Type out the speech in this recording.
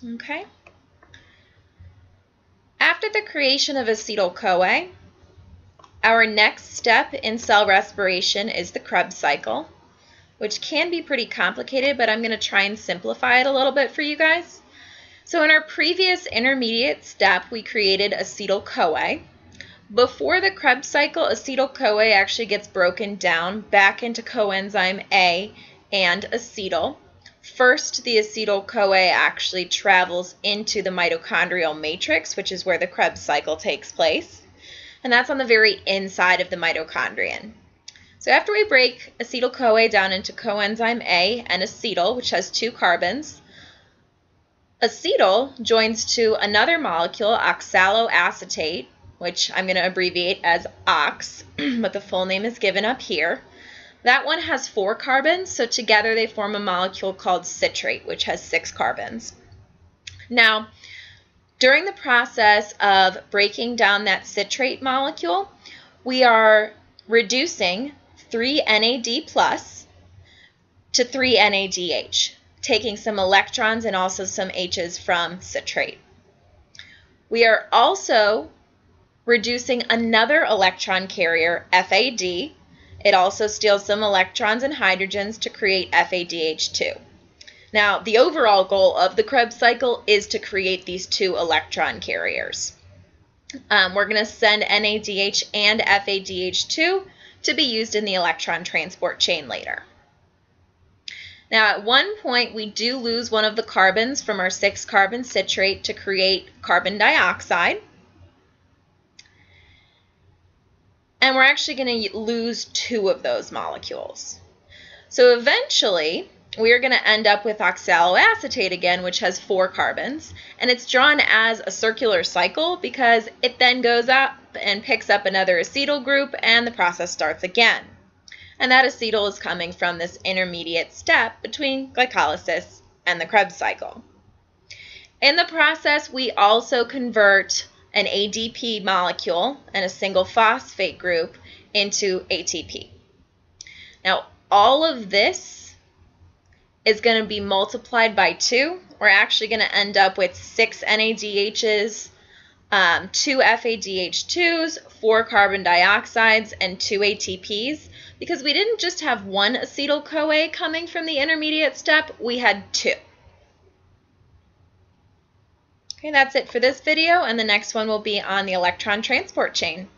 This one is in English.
Okay. After the creation of acetyl-CoA, our next step in cell respiration is the Krebs cycle, which can be pretty complicated, but I'm going to try and simplify it a little bit for you guys. So in our previous intermediate step, we created acetyl-CoA. Before the Krebs cycle, acetyl-CoA actually gets broken down back into coenzyme A and acetyl. First, the acetyl-CoA actually travels into the mitochondrial matrix, which is where the Krebs cycle takes place. And that's on the very inside of the mitochondrion. So after we break acetyl-CoA down into coenzyme A and acetyl, which has 2 carbons, acetyl joins to another molecule, oxaloacetate, which I'm going to abbreviate as OX, but the full name is given up here. That one has 4 carbons, so together they form a molecule called citrate, which has 6 carbons. Now, during the process of breaking down that citrate molecule, we are reducing 3 NAD+ to 3 NADH, taking some electrons and also some H's from citrate. We are also reducing another electron carrier, FAD. It also steals some electrons and hydrogens to create FADH2. Now, the overall goal of the Krebs cycle is to create these 2 electron carriers. We're going to send NADH and FADH2 to be used in the electron transport chain later. Now, at one point, we do lose one of the carbons from our 6-carbon citrate to create carbon dioxide. And we're actually going to lose 2 of those molecules. So eventually, we are going to end up with oxaloacetate again, which has 4 carbons. And it's drawn as a circular cycle because it then goes up and picks up another acetyl group, and the process starts again. And that acetyl is coming from this intermediate step between glycolysis and the Krebs cycle. In the process, we also convert an ADP molecule and a single phosphate group into ATP. Now, all of this is going to be multiplied by 2. We're actually going to end up with 6 NADHs, 2 FADH2s, 4 carbon dioxides, and 2 ATPs, because we didn't just have 1 acetyl-CoA coming from the intermediate step, we had 2. Okay, that's it for this video, and the next one will be on the electron transport chain.